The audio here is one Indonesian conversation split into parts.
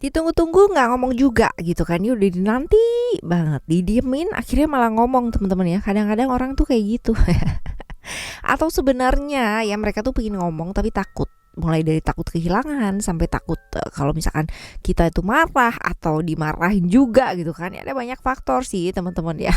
ditunggu-tunggu nggak ngomong juga gitu kan, dia udah dinanti banget, didiemin akhirnya malah ngomong teman-teman ya. Kadang-kadang orang tuh kayak gitu. Atau sebenarnya ya mereka tuh pengen ngomong tapi takut, mulai dari takut kehilangan sampai takut kalau misalkan kita itu marah atau dimarahin juga gitu kan ya. Ada banyak faktor sih teman-teman ya.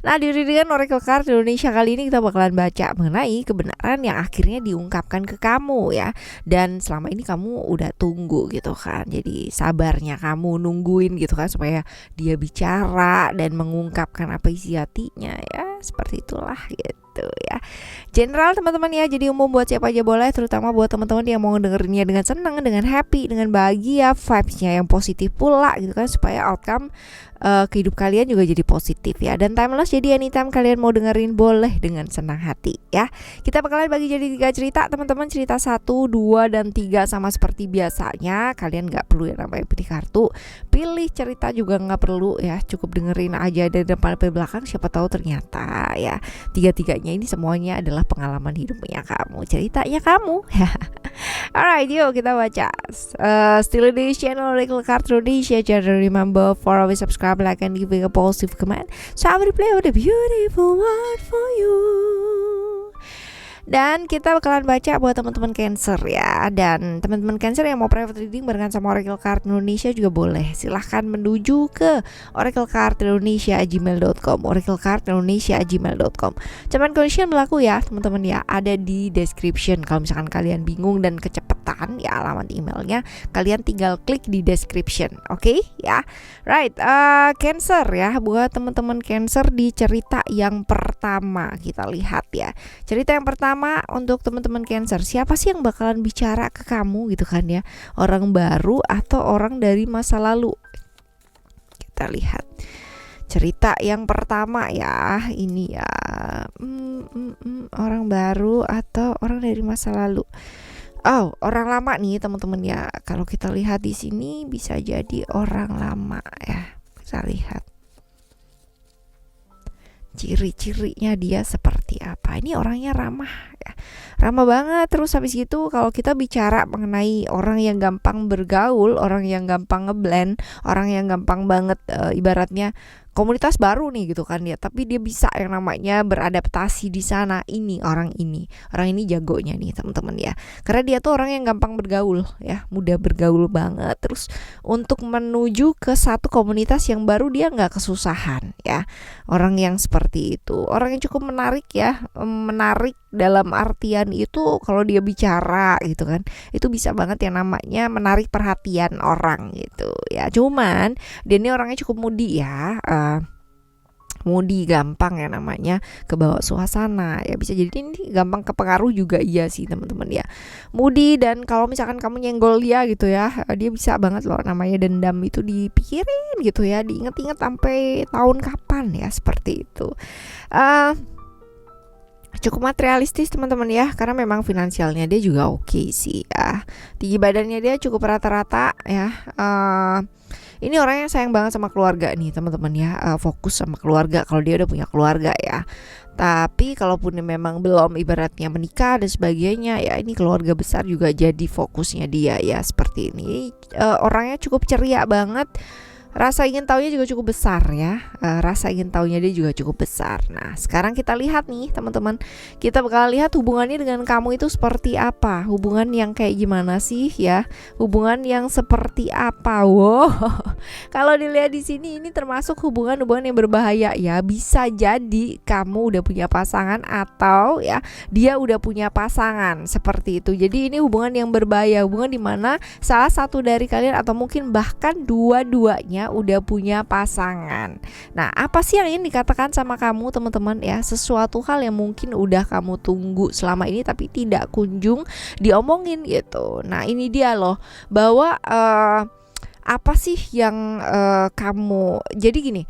Nah, di Readingan Oracle Card Indonesia kali ini kita bakalan baca mengenai kebenaran yang akhirnya diungkapkan ke kamu ya. Dan selama ini kamu udah tunggu gitu kan. Jadi sabarnya kamu nungguin gitu kan supaya dia bicara dan mengungkapkan apa isi hatinya ya. Seperti itulah gitu ya. General teman-teman ya, jadi umum buat siapa aja boleh, terutama buat teman-teman yang mau dengerinnya dengan senang, dengan happy, dengan bahagia, vibes-nya yang positif pula gitu kan, supaya outcome kehidup kalian juga jadi positif ya. Dan timeless, jadi anytime kalian mau dengerin boleh dengan senang hati ya. Kita bakalan bagi jadi 3 cerita teman-teman. Cerita 1, 2, dan 3 sama seperti biasanya. Kalian gak perlu yang namanya pilih kartu, pilih cerita juga gak perlu ya. Cukup dengerin aja dari depan sampai belakang. Siapa tahu ternyata ya 3-tiganya ini semuanya adalah pengalaman hidupnya kamu, ceritanya kamu. Alright, yuk kita baca. Still di channel Oracle Card Indonesia. Jangan remember for always subscribe, like, and give a positive comment. So I will play with a beautiful word for you. Dan kita bakalan baca buat teman-teman Cancer ya. Dan teman-teman Cancer yang mau private reading barengan sama Oracle Card Indonesia juga boleh. Silahkan menuju ke oraclecardindonesia@gmail.com, oraclecardindonesia@gmail.com. Cuman condition berlaku ya teman-teman ya. Ada di description. Kalau misalkan kalian bingung dan kecepatan ya alamat emailnya, kalian tinggal klik di description. Oke ya. Right, Cancer ya. Buat teman-teman Cancer di cerita yang pertama kita lihat ya. Cerita yang pertama untuk teman-teman Cancer, siapa sih yang bakalan bicara ke kamu gitu kan ya? Orang baru atau orang dari masa lalu? Kita lihat cerita yang pertama ya. Ini ya orang baru atau orang dari masa lalu. Oh, orang lama nih teman-teman ya. Kalau kita lihat di sini bisa jadi orang lama ya. Kita lihat ciri-cirinya dia seperti apa. Ini orangnya ramah ya, ramah banget. Terus habis itu kalau kita bicara mengenai orang yang gampang bergaul, orang yang gampang ngeblend, orang yang gampang banget ibaratnya komunitas baru nih gitu kan ya, tapi dia bisa yang namanya beradaptasi di sana. Orang ini jagonya nih teman-teman ya, karena dia tuh orang yang gampang bergaul ya, mudah bergaul banget. Terus untuk menuju ke satu komunitas yang baru dia nggak kesusahan ya. Orang yang seperti itu, orang yang cukup menarik ya, menarik dalam artian itu kalau dia bicara gitu kan, itu bisa banget yang namanya menarik perhatian orang gitu ya. Cuman dia ini orangnya cukup moody ya, moody, gampang ya namanya kebawa suasana ya, bisa jadi ini gampang kepengaruh juga. Iya sih teman-teman ya, moody. Dan kalau misalkan kamu nyenggol dia gitu ya, dia bisa banget loh namanya dendam itu dipikirin gitu ya, diinget-inget sampai tahun kapan ya, seperti itu. Cukup materialistis teman-teman ya, karena memang finansialnya dia juga oke sih ya. Tinggi badannya dia cukup rata-rata ya. Ini orang yang sayang banget sama keluarga nih teman-teman ya, fokus sama keluarga kalau dia udah punya keluarga ya. Tapi kalaupun memang belum ibaratnya menikah dan sebagainya ya, ini keluarga besar juga jadi fokusnya dia ya, seperti ini. Orangnya cukup ceria banget. Rasa ingin tahunya juga cukup besar ya. Rasa ingin tahunya dia juga cukup besar. Nah, sekarang kita lihat nih teman-teman. Kita bakal lihat hubungannya dengan kamu itu seperti apa. Hubungan yang kayak gimana sih ya? Hubungan yang seperti apa? Wow. Kalau dilihat di sini ini termasuk hubungan-hubungan yang berbahaya ya. Bisa jadi kamu udah punya pasangan atau ya dia udah punya pasangan, seperti itu. Jadi ini hubungan yang berbahaya, hubungan dimana salah satu dari kalian atau mungkin bahkan dua-duanya udah punya pasangan. Nah, apa sih yang ingin dikatakan sama kamu teman-teman ya? Sesuatu hal yang mungkin udah kamu tunggu selama ini tapi tidak kunjung diomongin gitu. Nah, ini dia loh, bahwa apa sih yang kamu, jadi gini,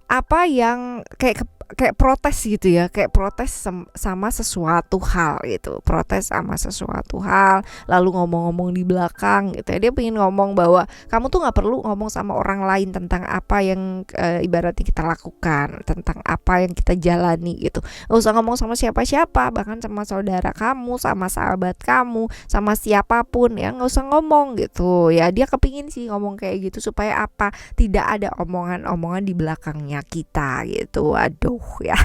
apa yang kayak kayak protes gitu ya, kayak protes sama sesuatu hal gitu, protes sama sesuatu hal, lalu ngomong-ngomong di belakang gitu ya. Dia pengen ngomong bahwa kamu tuh nggak perlu ngomong sama orang lain tentang apa yang ibaratnya kita lakukan, tentang apa yang kita jalani gitu. Nggak usah ngomong sama siapa-siapa, bahkan sama saudara kamu, sama sahabat kamu, sama siapapun ya, nggak usah ngomong gitu ya. Dia kepingin sih ngomong kayak gitu supaya apa, tidak ada omongan-omongan di belakangnya kita gitu. Aduh ya.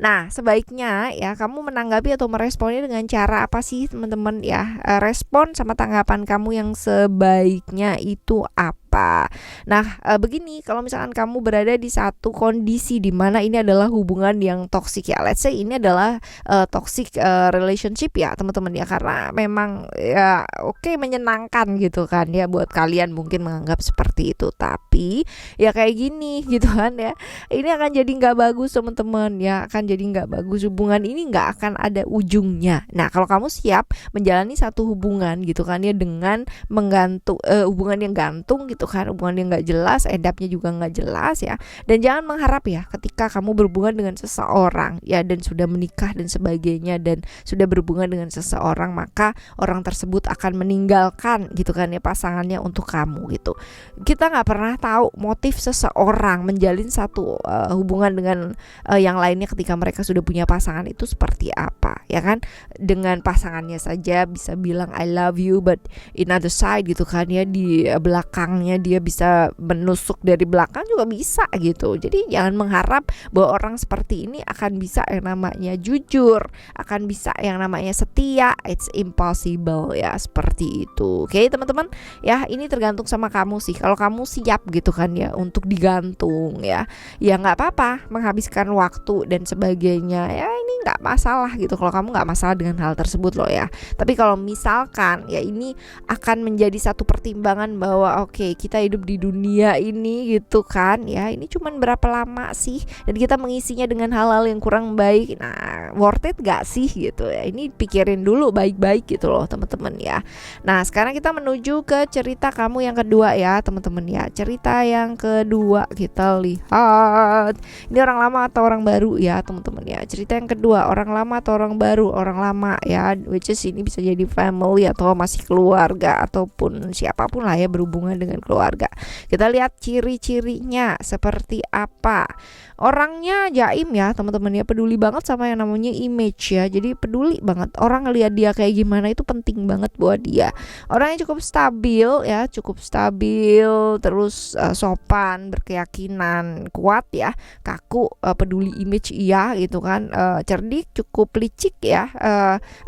Nah, sebaiknya ya kamu menanggapi atau meresponnya dengan cara apa sih teman-teman ya? Respon sama tanggapan kamu yang sebaiknya itu apa? Nah, begini, kalau misalkan kamu berada di satu kondisi di mana ini adalah hubungan yang toksik ya, let's say ini adalah toxic relationship ya teman-teman ya, karena memang ya oke, menyenangkan gitu kan ya buat kalian mungkin menganggap seperti itu, tapi ya kayak gini gitu kan ya, ini akan jadi nggak bagus teman-teman ya, akan jadi nggak bagus, hubungan ini nggak akan ada ujungnya. Nah, kalau kamu siap menjalani satu hubungan gitu kan ya dengan menggantung hubungan yang gantung gitu kan, hubungan yang nggak jelas, edapnya juga nggak jelas ya, dan jangan mengharap ya ketika kamu berhubungan dengan seseorang ya dan sudah menikah dan sebagainya dan sudah berhubungan dengan seseorang maka orang tersebut akan meninggalkan gitu kan ya pasangannya untuk kamu gitu. Kita nggak pernah tahu motif seseorang menjalin satu hubungan dengan yang lainnya ketika mereka sudah punya pasangan itu seperti apa ya kan. Dengan pasangannya saja bisa bilang I love you, but in other side gitu kan ya, di belakangnya dia bisa menusuk dari belakang juga bisa gitu. Jadi jangan mengharap bahwa orang seperti ini akan bisa yang namanya jujur, akan bisa yang namanya setia. It's impossible ya, seperti itu. Oke teman-teman ya, ini tergantung sama kamu sih. Kalau kamu siap gitu kan ya untuk digantung ya nggak apa-apa, menghabiskan waktu dan sebagainya ya, ini nggak masalah gitu kalau kamu nggak masalah dengan hal tersebut loh ya. Tapi kalau misalkan ya ini akan menjadi satu pertimbangan bahwa oke, kita hidup di dunia ini gitu kan ya, ini cuman berapa lama sih dan kita mengisinya dengan hal-hal yang kurang baik, nah worth it gak sih gitu ya, ini pikirin dulu baik-baik gitu loh teman-teman ya. Nah sekarang kita menuju ke cerita kamu yang kedua ya teman-teman ya. Cerita yang kedua kita lihat, ini orang lama atau orang baru ya teman-teman ya. Cerita yang kedua, orang lama atau orang baru. Orang lama ya, which is ini bisa jadi family atau masih keluarga ataupun siapapun lah ya, berhubungan dengan keluarga. Kita lihat ciri-cirinya seperti apa. Orangnya jaim ya teman-teman ya, peduli banget sama yang namanya image ya. Jadi peduli banget orang ngelihat dia kayak gimana, itu penting banget buat dia. Orangnya cukup stabil ya, cukup stabil, terus sopan, berkeyakinan, kuat ya, kaku, peduli image iya gitu kan, cerdik, cukup licik ya,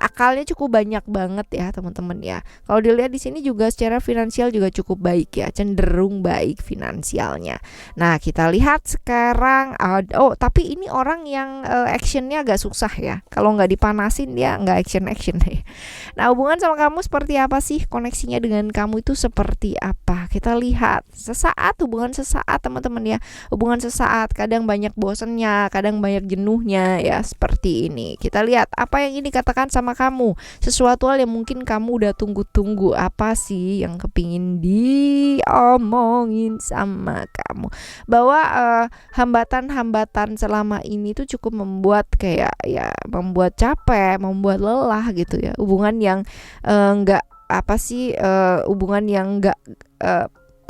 akalnya cukup banyak banget ya teman-teman ya. Kalau dilihat di sini juga secara finansial juga cukup baik ya, cenderung baik finansialnya. Nah kita lihat sekarang, tapi ini orang yang actionnya agak susah ya. Kalau nggak dipanasin dia nggak action deh. Nah hubungan sama kamu seperti apa sih? Koneksinya dengan kamu itu seperti apa? Kita lihat sesaat, hubungan sesaat teman-teman ya. Hubungan sesaat, kadang banyak bosannya, kadang banyak jenuhnya ya, seperti ini. Kita lihat apa yang ini katakan sama kamu, sesuatu hal yang mungkin kamu udah tunggu-tunggu. Apa sih yang kepingin diomongin sama kamu? Bahwa hambatan-hambatan selama ini tuh cukup membuat kayak ya, membuat capek, membuat lelah gitu ya. Hubungan yang enggak hubungan yang enggak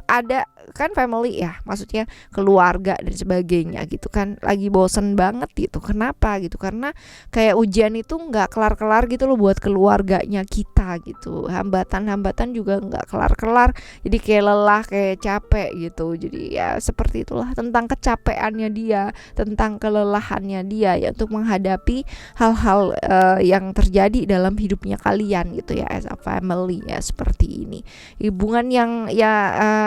ada kan, family ya, maksudnya keluarga dan sebagainya gitu kan, lagi bosen banget gitu. Kenapa gitu? Karena kayak ujian itu nggak kelar-kelar gitu loh buat keluarganya kita gitu. Hambatan-hambatan juga nggak kelar-kelar, jadi kayak lelah, kayak capek gitu. Jadi ya seperti itulah, tentang kecapeannya dia, tentang kelelahannya dia ya untuk menghadapi hal-hal yang terjadi dalam hidupnya kalian gitu ya, as a family ya, seperti ini. Hubungan yang ya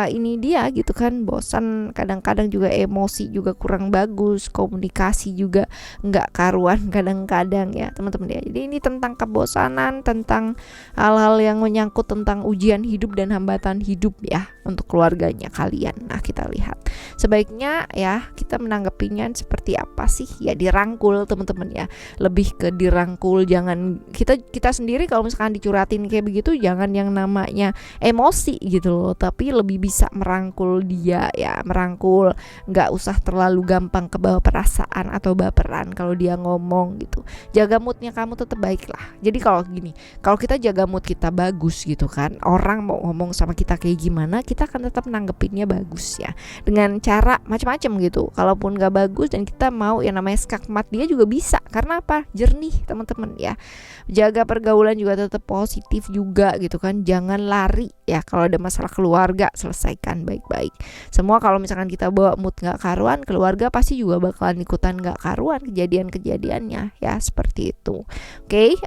ini dia gitu kan, bosan, kadang-kadang juga emosi juga kurang bagus, komunikasi juga nggak karuan kadang-kadang ya teman-teman ya. Jadi ini tentang kebosanan, tentang hal-hal yang menyangkut tentang ujian hidup dan hambatan hidup ya untuk keluarganya kalian. Nah kita lihat sebaiknya ya kita menanggapinya seperti apa sih ya, dirangkul teman-teman ya, lebih ke dirangkul. Jangan kita sendiri kalau misalkan dicuratin kayak begitu, jangan yang namanya emosi gitu loh, tapi lebih bisa bisa merangkul dia ya, merangkul, nggak usah terlalu gampang kebawa perasaan atau baperan kalau dia ngomong gitu. Jaga moodnya kamu tetap baik lah. Jadi kalau gini, kalau kita jaga mood kita bagus gitu kan, orang mau ngomong sama kita kayak gimana, kita akan tetap nanggepinnya bagus ya, dengan cara macam-macam gitu. Kalaupun nggak bagus dan kita mau yang namanya skakmat, dia juga bisa. Karena apa? Jernih teman-teman ya. Jaga pergaulan juga tetap positif juga gitu kan. Jangan lari ya, kalau ada masalah keluarga selesaikan baik-baik. Semua kalau misalkan kita bawa mood gak karuan, keluarga pasti juga bakalan ikutan gak karuan kejadian-kejadiannya ya, seperti itu. Oke,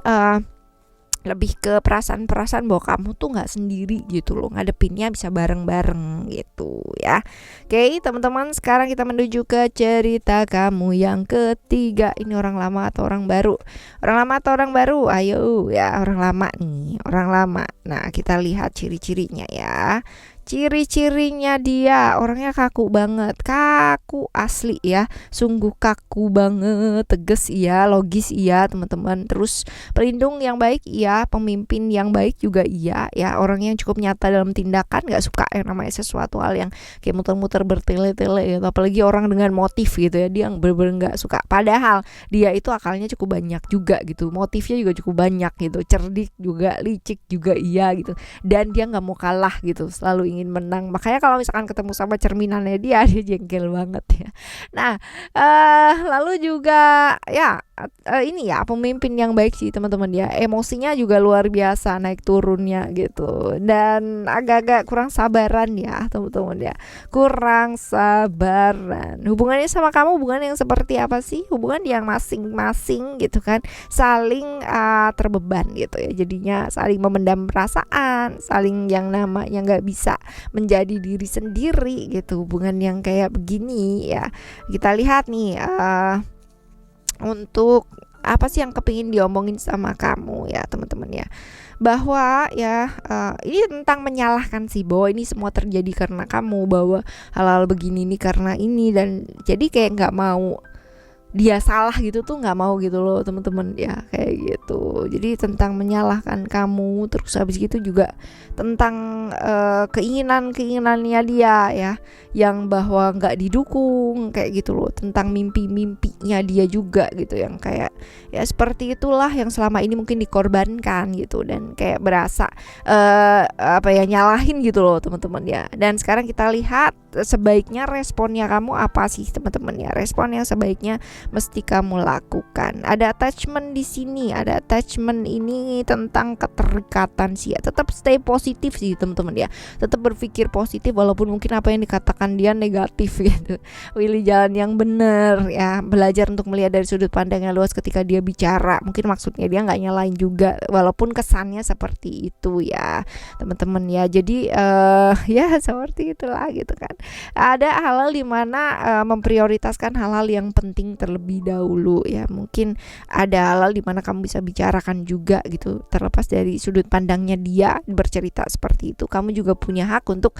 lebih ke perasaan-perasaan bahwa kamu tuh nggak sendiri gitu loh, ngadepinnya bisa bareng-bareng gitu ya. Oke teman-teman, sekarang kita menuju ke cerita kamu yang ketiga. Ini orang lama atau orang baru? Orang lama atau orang baru? Ayo ya, orang lama nih, orang lama. Nah kita lihat ciri-cirinya ya. Ciri-cirinya dia orangnya kaku banget, kaku asli ya, sungguh kaku banget, tegas iya, logis iya teman-teman. Terus pelindung yang baik iya, pemimpin yang baik juga iya ya, orang yang cukup nyata dalam tindakan, gak suka yang namanya sesuatu hal yang kayak muter-muter bertele-tele gitu. Apalagi orang dengan motif gitu ya, dia bener-bener gak suka. Padahal dia itu akalnya cukup banyak juga gitu, motifnya juga cukup banyak gitu, cerdik juga, licik juga iya gitu, dan dia gak mau kalah gitu, selalu ingin menang. Makanya kalau misalkan ketemu sama cerminannya dia jengkel banget ya. Nah lalu juga ya ini ya, pemimpin yang baik sih teman-teman ya, emosinya juga luar biasa naik turunnya gitu, dan agak-agak kurang sabaran ya teman-teman ya, kurang sabaran. Hubungannya sama kamu hubungan yang seperti apa sih? Hubungan yang masing-masing gitu kan, saling terbeban gitu ya, jadinya saling memendam perasaan, saling yang namanya nggak bisa menjadi diri sendiri gitu. Hubungan yang kayak begini ya, kita lihat nih untuk apa sih yang kepingin diomongin sama kamu ya teman-teman ya, bahwa ya ini tentang menyalahkan sih, bahwa ini semua terjadi karena kamu, bahwa hal-hal begini nih karena ini, dan jadi kayak nggak mau dia salah gitu tuh, nggak mau gitu loh teman-teman ya, kayak gitu. Jadi tentang menyalahkan kamu, terus habis gitu juga tentang keinginannya dia ya, yang bahwa nggak didukung kayak gitu loh, tentang mimpi-mimpinya dia juga gitu, yang kayak ya seperti itulah yang selama ini mungkin dikorbankan gitu, dan kayak berasa apa ya, nyalahin gitu loh teman-teman ya. Dan sekarang kita lihat sebaiknya responnya kamu apa sih teman-teman ya, respon yang sebaiknya mesti kamu lakukan. Ada attachment di sini, ada attachment ini tentang keterikatan sih ya. Tetap stay positif sih teman-teman ya, tetap berpikir positif walaupun mungkin apa yang dikatakan dia negatif gitu. Pilih jalan yang benar ya, belajar untuk melihat dari sudut pandang yang luas ketika dia bicara. Mungkin maksudnya dia nggak nyalain juga, walaupun kesannya seperti itu ya teman-teman ya. Jadi ya seperti itulah gitu kan. Ada hal-hal dimana memprioritaskan hal-hal yang penting terlebih dahulu ya. Mungkin ada hal-hal dimana kamu bisa bicarakan juga gitu, terlepas dari sudut pandangnya dia bercerita seperti itu, kamu juga punya hak untuk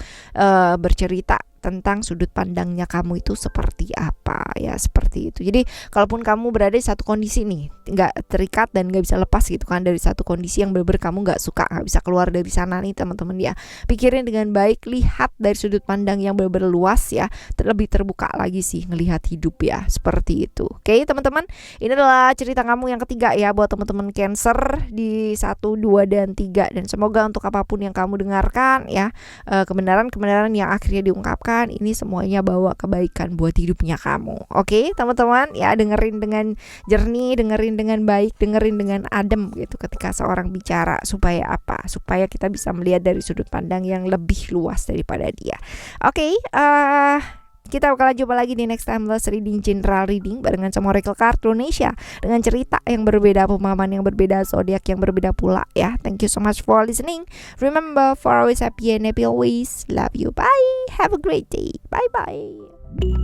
bercerita tentang sudut pandangnya kamu itu seperti apa ya, seperti itu. Jadi kalaupun kamu berada di satu kondisi nih, nggak terikat dan nggak bisa lepas gitu kan dari satu kondisi yang bener-bener kamu nggak suka, nggak bisa keluar dari sana nih teman-teman ya, pikirin dengan baik, lihat dari sudut pandang yang bener-bener luas ya, lebih terbuka lagi sih ngelihat hidup ya, seperti itu. Oke teman-teman, ini adalah cerita kamu yang ketiga ya buat teman-teman Cancer di 1, 2, dan 3, dan semoga untuk apapun yang kamu dengarkan ya, kebenaran-kebenaran yang akhirnya diungkapkan ini semuanya bawa kebaikan buat hidupnya kamu. Oke teman-teman ya, dengerin dengan jernih, dengerin dengan baik, dengerin dengan adem gitu ketika seorang bicara, supaya apa? Supaya kita bisa melihat dari sudut pandang yang lebih luas daripada dia. Oke, kita bakal jumpa lagi di next timeless reading, general reading barengan sama Oracle Card Indonesia, dengan cerita yang berbeda, pemahaman yang berbeda, zodiak yang berbeda pula ya. Thank you so much for listening. Remember, for always happy and happy always. Love you. Bye. Have a great day. Bye bye.